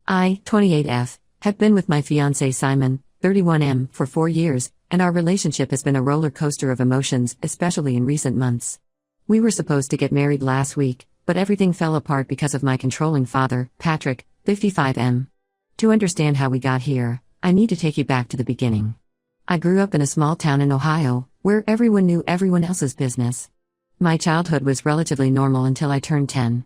I, 28F, have been with my fiancé Simon, 31M, for 4 years, and our relationship has been a roller coaster of emotions, especially in recent months. We were supposed to get married last week, but everything fell apart because of my controlling father, Patrick, 55M. To understand how we got here, I need to take you back to the beginning. I grew up in a small town in Ohio, where everyone knew everyone else's business. My childhood was relatively normal until I turned 10.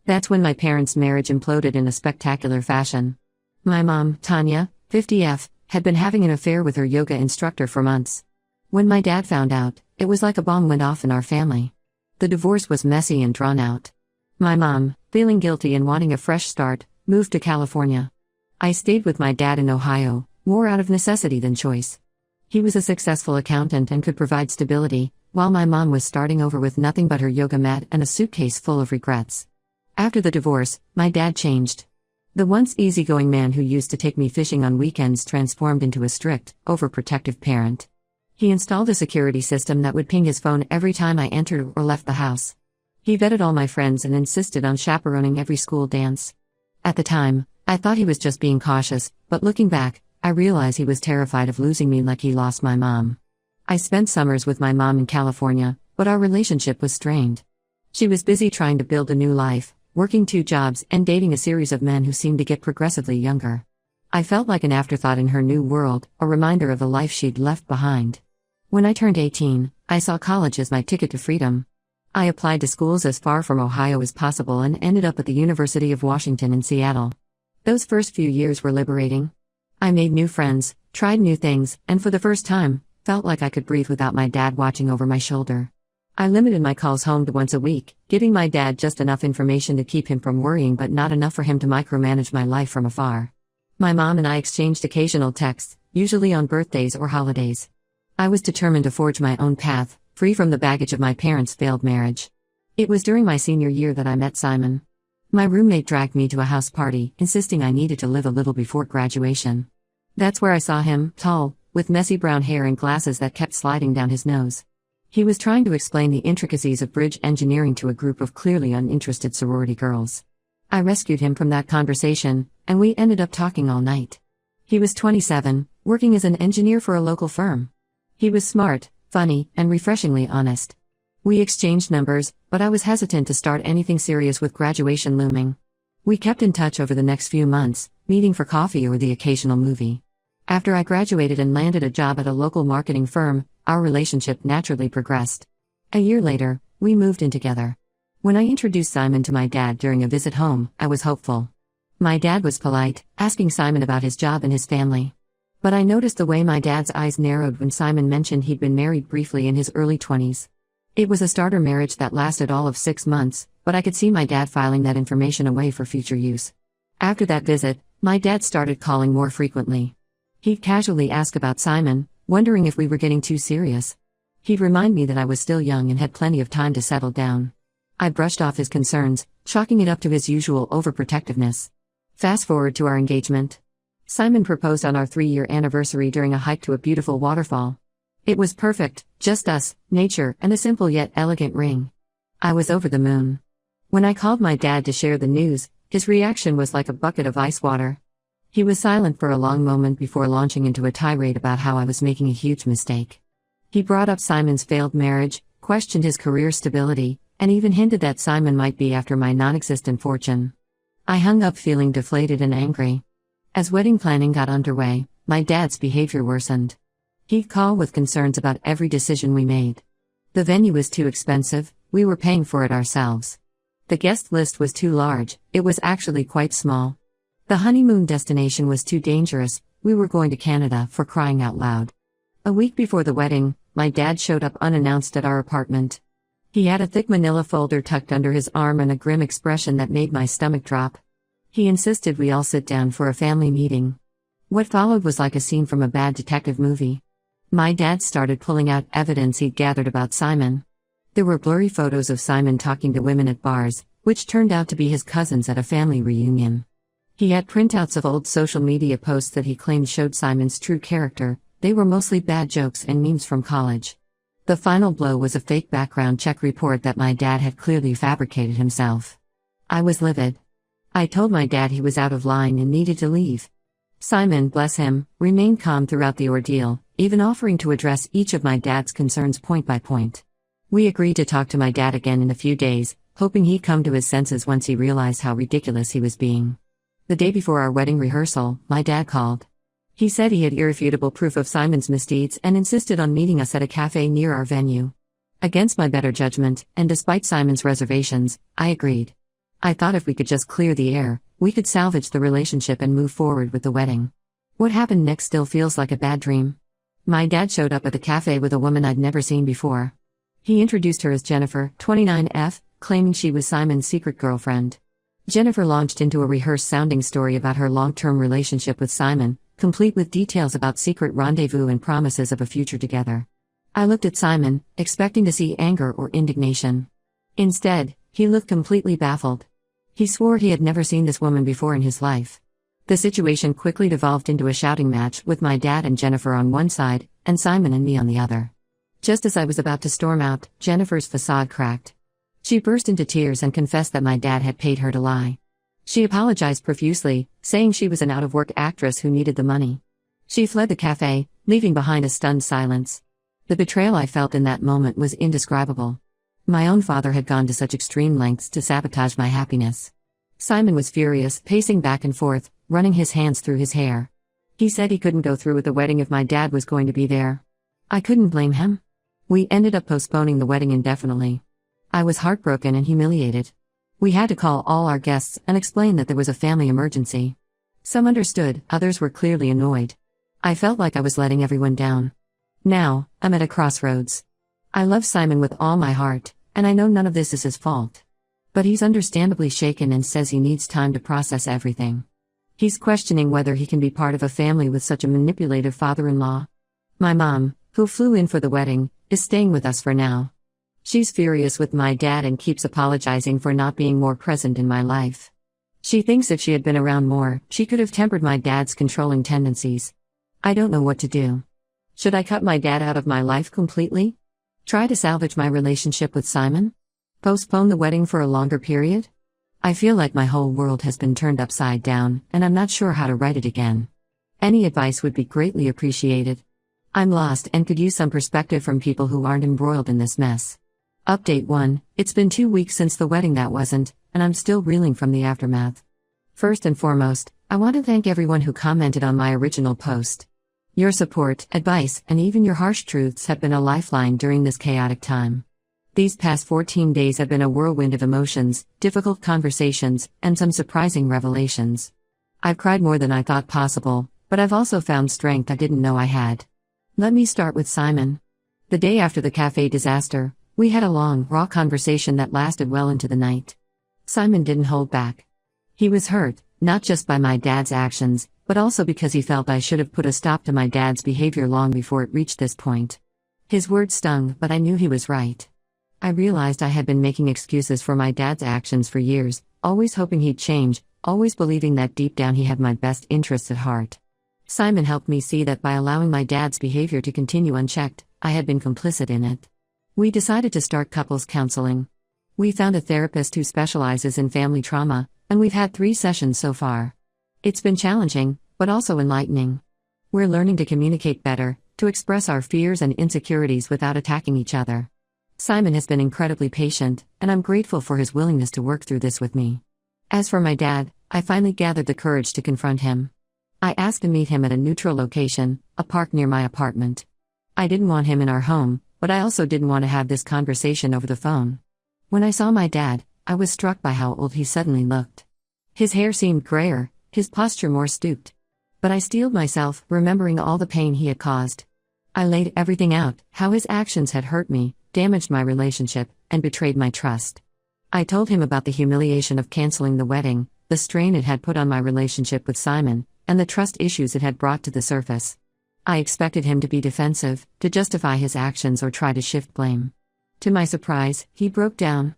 That's when my parents' marriage imploded in a spectacular fashion. My mom, Tanya, 50F, had been having an affair with her yoga instructor for months. When my dad found out, it was like a bomb went off in our family. The divorce was messy and drawn out. My mom, feeling guilty and wanting a fresh start, moved to California. I stayed with my dad in Ohio, more out of necessity than choice. He was a successful accountant and could provide stability, while my mom was starting over with nothing but her yoga mat and a suitcase full of regrets. After the divorce, my dad changed. The once easygoing man who used to take me fishing on weekends transformed into a strict, overprotective parent. He installed a security system that would ping his phone every time I entered or left the house. He vetted all my friends and insisted on chaperoning every school dance. At the time, I thought he was just being cautious, but looking back, I realize he was terrified of losing me like he lost my mom. I spent summers with my mom in California, but our relationship was strained. She was busy trying to build a new life, working 2 jobs and dating a series of men who seemed to get progressively younger. I felt like an afterthought in her new world, a reminder of the life she'd left behind. When I turned 18, I saw college as my ticket to freedom. I applied to schools as far from Ohio as possible and ended up at the University of Washington in Seattle. Those first few years were liberating. I made new friends, tried new things, and for the first time, felt like I could breathe without my dad watching over my shoulder. I limited my calls home to once a week, giving my dad just enough information to keep him from worrying but not enough for him to micromanage my life from afar. My mom and I exchanged occasional texts, usually on birthdays or holidays. I was determined to forge my own path, free from the baggage of my parents' failed marriage. It was during my senior year that I met Simon. My roommate dragged me to a house party, insisting I needed to live a little before graduation. That's where I saw him, tall, with messy brown hair and glasses that kept sliding down his nose. He was trying to explain the intricacies of bridge engineering to a group of clearly uninterested sorority girls. I rescued him from that conversation, and we ended up talking all night. He was 27, working as an engineer for a local firm. He was smart, funny, and refreshingly honest. We exchanged numbers, but I was hesitant to start anything serious with graduation looming. We kept in touch over the next few months, meeting for coffee or the occasional movie. After I graduated and landed a job at a local marketing firm, our relationship naturally progressed. A year later, we moved in together. When I introduced Simon to my dad during a visit home, I was hopeful. My dad was polite, asking Simon about his job and his family. But I noticed the way my dad's eyes narrowed when Simon mentioned he'd been married briefly in his early 20s. It was a starter marriage that lasted all of 6 months, but I could see my dad filing that information away for future use. After that visit, my dad started calling more frequently. He'd casually ask about Simon, wondering if we were getting too serious. He'd remind me that I was still young and had plenty of time to settle down. I brushed off his concerns, chalking it up to his usual overprotectiveness. Fast forward to our engagement. Simon proposed on our 3-year anniversary during a hike to a beautiful waterfall. It was perfect, just us, nature, and a simple yet elegant ring. I was over the moon. When I called my dad to share the news, his reaction was like a bucket of ice water. He was silent for a long moment before launching into a tirade about how I was making a huge mistake. He brought up Simon's failed marriage, questioned his career stability, and even hinted that Simon might be after my non-existent fortune. I hung up feeling deflated and angry. As wedding planning got underway, my dad's behavior worsened. He'd call with concerns about every decision we made. The venue was too expensive, we were paying for it ourselves. The guest list was too large, it was actually quite small. The honeymoon destination was too dangerous, we were going to Canada, for crying out loud. A week before the wedding, my dad showed up unannounced at our apartment. He had a thick manila folder tucked under his arm and a grim expression that made my stomach drop. He insisted we all sit down for a family meeting. What followed was like a scene from a bad detective movie. My dad started pulling out evidence he'd gathered about Simon. There were blurry photos of Simon talking to women at bars, which turned out to be his cousins at a family reunion. He had printouts of old social media posts that he claimed showed Simon's true character. They were mostly bad jokes and memes from college. The final blow was a fake background check report that my dad had clearly fabricated himself. I was livid. I told my dad he was out of line and needed to leave. Simon, bless him, remained calm throughout the ordeal, even offering to address each of my dad's concerns point by point. We agreed to talk to my dad again in a few days, hoping he'd come to his senses once he realized how ridiculous he was being. The day before our wedding rehearsal, my dad called. He said he had irrefutable proof of Simon's misdeeds and insisted on meeting us at a cafe near our venue. Against my better judgment, and despite Simon's reservations, I agreed. I thought if we could just clear the air, we could salvage the relationship and move forward with the wedding. What happened next still feels like a bad dream. My dad showed up at the cafe with a woman I'd never seen before. He introduced her as Jennifer, 29F, claiming she was Simon's secret girlfriend. Jennifer launched into a rehearsed-sounding story about her long-term relationship with Simon, complete with details about secret rendezvous and promises of a future together. I looked at Simon, expecting to see anger or indignation. Instead, he looked completely baffled. He swore he had never seen this woman before in his life. The situation quickly devolved into a shouting match with my dad and Jennifer on one side, and Simon and me on the other. Just as I was about to storm out, Jennifer's facade cracked. She burst into tears and confessed that my dad had paid her to lie. She apologized profusely, saying she was an out-of-work actress who needed the money. She fled the cafe, leaving behind a stunned silence. The betrayal I felt in that moment was indescribable. My own father had gone to such extreme lengths to sabotage my happiness. Simon was furious, pacing back and forth, running his hands through his hair. He said he couldn't go through with the wedding if my dad was going to be there. I couldn't blame him. We ended up postponing the wedding indefinitely. I was heartbroken and humiliated. We had to call all our guests and explain that there was a family emergency. Some understood, others were clearly annoyed. I felt like I was letting everyone down. Now, I'm at a crossroads. I love Simon with all my heart, and I know none of this is his fault. But he's understandably shaken and says he needs time to process everything. He's questioning whether he can be part of a family with such a manipulative father-in-law. My mom, who flew in for the wedding, is staying with us for now. She's furious with my dad and keeps apologizing for not being more present in my life. She thinks if she had been around more, she could have tempered my dad's controlling tendencies. I don't know what to do. Should I cut my dad out of my life completely? Try to salvage my relationship with Simon? Postpone the wedding for a longer period? I feel like my whole world has been turned upside down, and I'm not sure how to write it again. Any advice would be greatly appreciated. I'm lost and could use some perspective from people who aren't embroiled in this mess. Update 1, it's been 2 weeks since the wedding that wasn't, and I'm still reeling from the aftermath. First and foremost, I want to thank everyone who commented on my original post. Your support, advice, and even your harsh truths have been a lifeline during this chaotic time. These past 14 days have been a whirlwind of emotions, difficult conversations, and some surprising revelations. I've cried more than I thought possible, but I've also found strength I didn't know I had. Let me start with Simon. The day after the cafe disaster, we had a long, raw conversation that lasted well into the night. Simon didn't hold back. He was hurt, not just by my dad's actions, but also because he felt I should have put a stop to my dad's behavior long before it reached this point. His words stung, but I knew he was right. I realized I had been making excuses for my dad's actions for years, always hoping he'd change, always believing that deep down he had my best interests at heart. Simon helped me see that by allowing my dad's behavior to continue unchecked, I had been complicit in it. We decided to start couples counseling. We found a therapist who specializes in family trauma, and we've had 3 sessions so far. It's been challenging, but also enlightening. We're learning to communicate better, to express our fears and insecurities without attacking each other. Simon has been incredibly patient, and I'm grateful for his willingness to work through this with me. As for my dad, I finally gathered the courage to confront him. I asked to meet him at a neutral location, a park near my apartment. I didn't want him in our home, but I also didn't want to have this conversation over the phone. When I saw my dad, I was struck by how old he suddenly looked. His hair seemed grayer, his posture more stooped. But I steeled myself, remembering all the pain he had caused. I laid everything out, how his actions had hurt me, damaged my relationship, and betrayed my trust. I told him about the humiliation of canceling the wedding, the strain it had put on my relationship with Simon, and the trust issues it had brought to the surface. I expected him to be defensive, to justify his actions or try to shift blame. To my surprise, he broke down.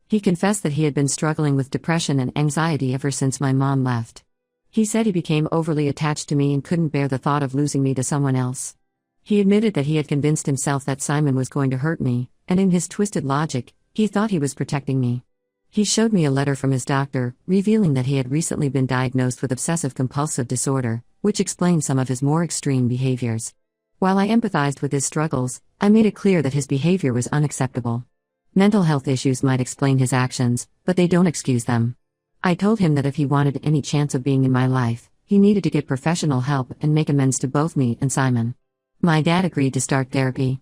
He confessed that he had been struggling with depression and anxiety ever since my mom left. He said he became overly attached to me and couldn't bear the thought of losing me to someone else. He admitted that he had convinced himself that Simon was going to hurt me, and in his twisted logic, he thought he was protecting me. He showed me a letter from his doctor, revealing that he had recently been diagnosed with obsessive-compulsive disorder, which explained some of his more extreme behaviors. While I empathized with his struggles, I made it clear that his behavior was unacceptable. Mental health issues might explain his actions, but they don't excuse them. I told him that if he wanted any chance of being in my life, he needed to get professional help and make amends to both me and Simon. My dad agreed to start therapy.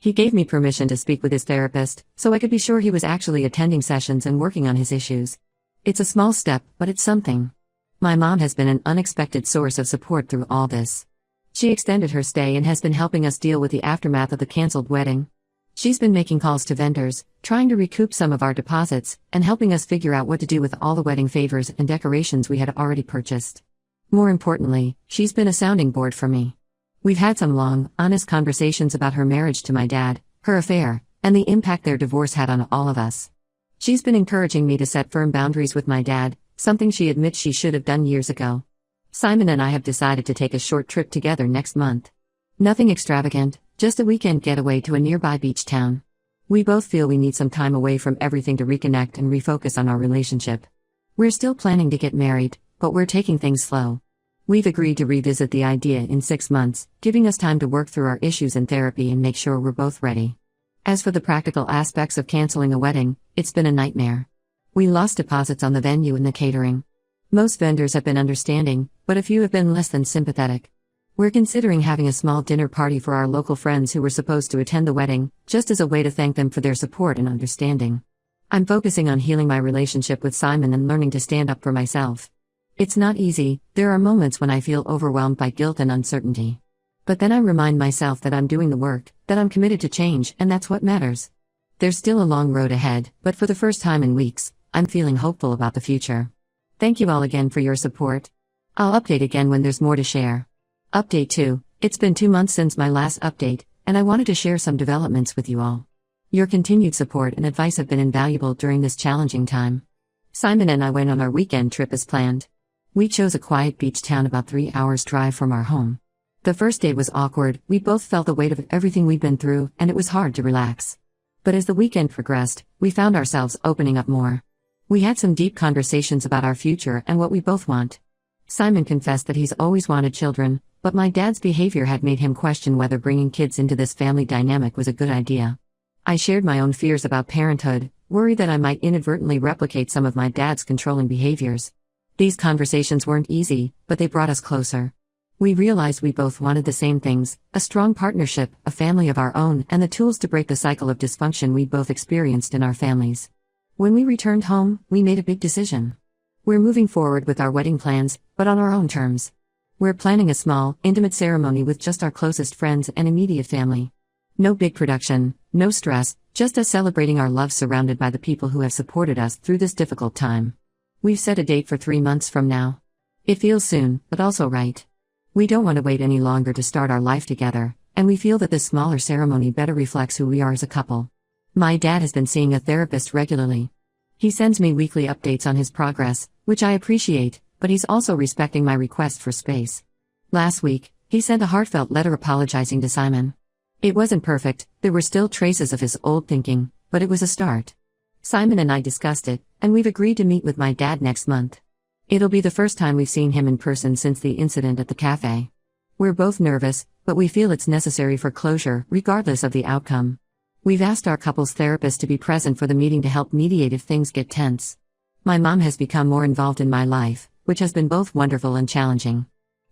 He gave me permission to speak with his therapist, so I could be sure he was actually attending sessions and working on his issues. It's a small step, but it's something. My mom has been an unexpected source of support through all this. She extended her stay and has been helping us deal with the aftermath of the canceled wedding. She's been making calls to vendors, trying to recoup some of our deposits, and helping us figure out what to do with all the wedding favors and decorations we had already purchased. More importantly, she's been a sounding board for me. We've had some long, honest conversations about her marriage to my dad, her affair, and the impact their divorce had on all of us. She's been encouraging me to set firm boundaries with my dad, something she admits she should have done years ago. Simon and I have decided to take a short trip together next month. Nothing extravagant, just a weekend getaway to a nearby beach town. We both feel we need some time away from everything to reconnect and refocus on our relationship. We're still planning to get married, but we're taking things slow. We've agreed to revisit the idea in 6 months, giving us time to work through our issues in therapy and make sure we're both ready. As for the practical aspects of canceling a wedding, it's been a nightmare. We lost deposits on the venue and the catering. Most vendors have been understanding, but a few have been less than sympathetic. We're considering having a small dinner party for our local friends who were supposed to attend the wedding, just as a way to thank them for their support and understanding. I'm focusing on healing my relationship with Simon and learning to stand up for myself. It's not easy, there are moments when I feel overwhelmed by guilt and uncertainty. But then I remind myself that I'm doing the work, that I'm committed to change, and that's what matters. There's still a long road ahead, but for the first time in weeks, I'm feeling hopeful about the future. Thank you all again for your support. I'll update again when there's more to share. Update 2, it's been 2 months since my last update, and I wanted to share some developments with you all. Your continued support and advice have been invaluable during this challenging time. Simon and I went on our weekend trip as planned. We chose a quiet beach town about 3 hours drive from our home. The first day was awkward, we both felt the weight of everything we'd been through, and it was hard to relax. But as the weekend progressed, we found ourselves opening up more. We had some deep conversations about our future and what we both want. Simon confessed that he's always wanted children, but my dad's behavior had made him question whether bringing kids into this family dynamic was a good idea. I shared my own fears about parenthood, worried that I might inadvertently replicate some of my dad's controlling behaviors. These conversations weren't easy, but they brought us closer. We realized we both wanted the same things: a strong partnership, a family of our own, and the tools to break the cycle of dysfunction we'd both experienced in our families. When we returned home, we made a big decision. We're moving forward with our wedding plans, but on our own terms. We're planning a small, intimate ceremony with just our closest friends and immediate family. No big production, no stress, just us celebrating our love surrounded by the people who have supported us through this difficult time. We've set a date for 3 months from now. It feels soon, but also right. We don't want to wait any longer to start our life together, and we feel that this smaller ceremony better reflects who we are as a couple. My dad has been seeing a therapist regularly. He sends me weekly updates on his progress, which I appreciate, but he's also respecting my request for space. Last week, he sent a heartfelt letter apologizing to Simon. It wasn't perfect, there were still traces of his old thinking, but it was a start. Simon and I discussed it, and we've agreed to meet with my dad next month. It'll be the first time we've seen him in person since the incident at the cafe. We're both nervous, but we feel it's necessary for closure, regardless of the outcome. We've asked our couple's therapist to be present for the meeting to help mediate if things get tense. My mom has become more involved in my life, which has been both wonderful and challenging.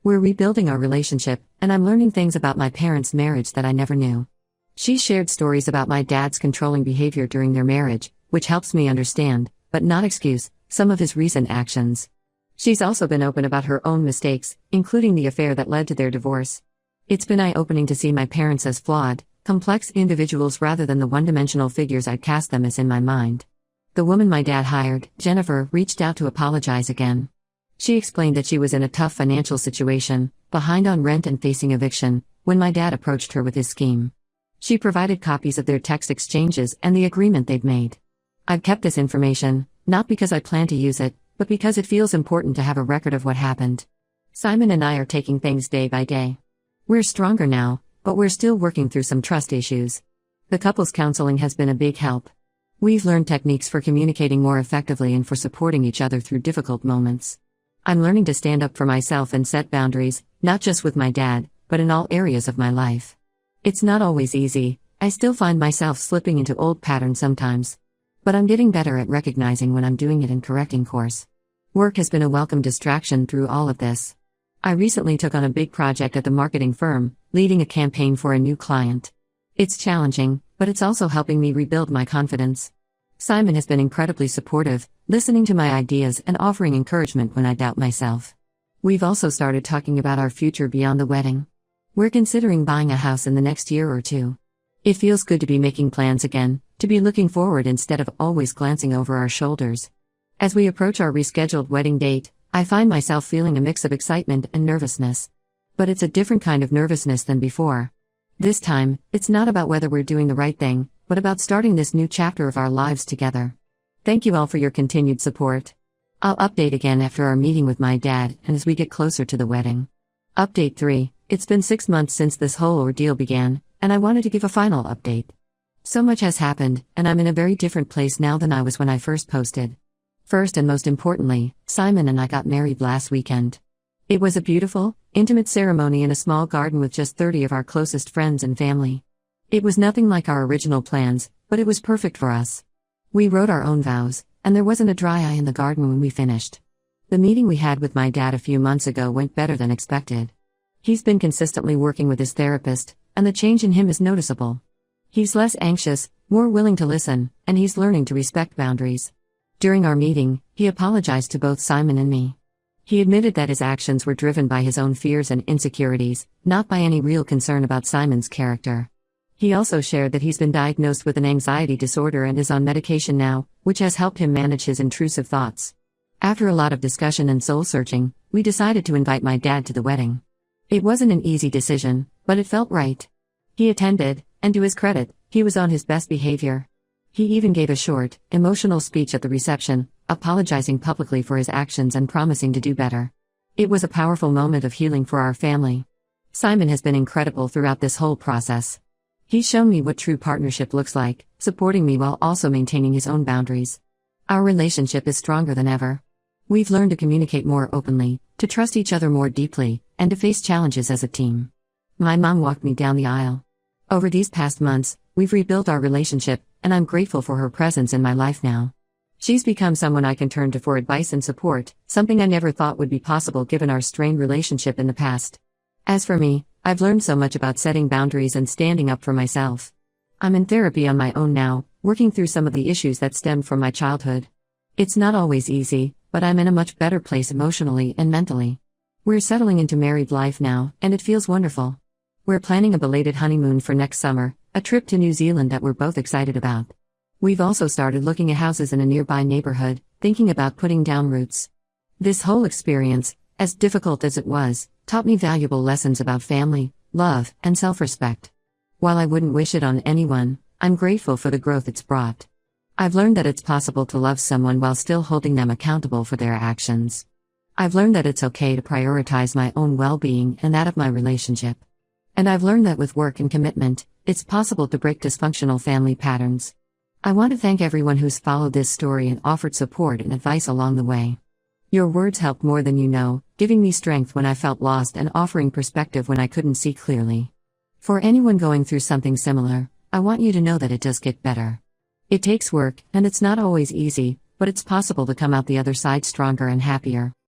We're rebuilding our relationship, and I'm learning things about my parents' marriage that I never knew. She shared stories about my dad's controlling behavior during their marriage, which helps me understand, but not excuse, some of his recent actions. She's also been open about her own mistakes, including the affair that led to their divorce. It's been eye-opening to see my parents as flawed, complex individuals rather than the one-dimensional figures I'd cast them as in my mind. The woman my dad hired, Jennifer, reached out to apologize again. She explained that she was in a tough financial situation, behind on rent and facing eviction, when my dad approached her with his scheme. She provided copies of their text exchanges and the agreement they'd made. I've kept this information, not because I plan to use it, but because it feels important to have a record of what happened. Simon and I are taking things day by day. We're stronger now, but we're still working through some trust issues. The couple's counseling has been a big help. We've learned techniques for communicating more effectively and for supporting each other through difficult moments. I'm learning to stand up for myself and set boundaries, not just with my dad, but in all areas of my life. It's not always easy. I still find myself slipping into old patterns sometimes. But I'm getting better at recognizing when I'm doing it and correcting course. Work has been a welcome distraction through all of this. I recently took on a big project at the marketing firm, leading a campaign for a new client. It's challenging, but it's also helping me rebuild my confidence. Simon has been incredibly supportive, listening to my ideas and offering encouragement when I doubt myself. We've also started talking about our future beyond the wedding. We're considering buying a house in the next year or two. It feels good to be making plans again, to be looking forward instead of always glancing over our shoulders. As we approach our rescheduled wedding date, I find myself feeling a mix of excitement and nervousness. But it's a different kind of nervousness than before. This time, it's not about whether we're doing the right thing, but about starting this new chapter of our lives together. Thank you all for your continued support. I'll update again after our meeting with my dad and as we get closer to the wedding. Update 3. It's been 6 months since this whole ordeal began, and I wanted to give a final update. So much has happened, and I'm in a very different place now than I was when I first posted. First and most importantly, Simon and I got married last weekend. It was a beautiful, intimate ceremony in a small garden with just 30 of our closest friends and family. It was nothing like our original plans, but it was perfect for us. We wrote our own vows, and there wasn't a dry eye in the garden when we finished. The meeting we had with my dad a few months ago went better than expected. He's been consistently working with his therapist, and the change in him is noticeable. He's less anxious, more willing to listen, and he's learning to respect boundaries. During our meeting, he apologized to both Simon and me. He admitted that his actions were driven by his own fears and insecurities, not by any real concern about Simon's character. He also shared that he's been diagnosed with an anxiety disorder and is on medication now, which has helped him manage his intrusive thoughts. After a lot of discussion and soul-searching, we decided to invite my dad to the wedding. It wasn't an easy decision, but it felt right. He attended, and to his credit, he was on his best behavior. He even gave a short, emotional speech at the reception, apologizing publicly for his actions and promising to do better. It was a powerful moment of healing for our family. Simon has been incredible throughout this whole process. He's shown me what true partnership looks like, supporting me while also maintaining his own boundaries. Our relationship is stronger than ever. We've learned to communicate more openly, to trust each other more deeply, and to face challenges as a team. My mom walked me down the aisle. Over these past months, we've rebuilt our relationship, and I'm grateful for her presence in my life now. She's become someone I can turn to for advice and support, something I never thought would be possible given our strained relationship in the past. As for me, I've learned so much about setting boundaries and standing up for myself. I'm in therapy on my own now, working through some of the issues that stemmed from my childhood. It's not always easy, but I'm in a much better place emotionally and mentally. We're settling into married life now, and it feels wonderful. We're planning a belated honeymoon for next summer, a trip to New Zealand that we're both excited about. We've also started looking at houses in a nearby neighborhood, thinking about putting down roots. This whole experience, as difficult as it was, taught me valuable lessons about family, love, and self-respect. While I wouldn't wish it on anyone, I'm grateful for the growth it's brought. I've learned that it's possible to love someone while still holding them accountable for their actions. I've learned that it's okay to prioritize my own well-being and that of my relationship. And I've learned that with work and commitment, it's possible to break dysfunctional family patterns. I want to thank everyone who's followed this story and offered support and advice along the way. Your words helped more than you know, giving me strength when I felt lost and offering perspective when I couldn't see clearly. For anyone going through something similar, I want you to know that it does get better. It takes work, and it's not always easy, but it's possible to come out the other side stronger and happier.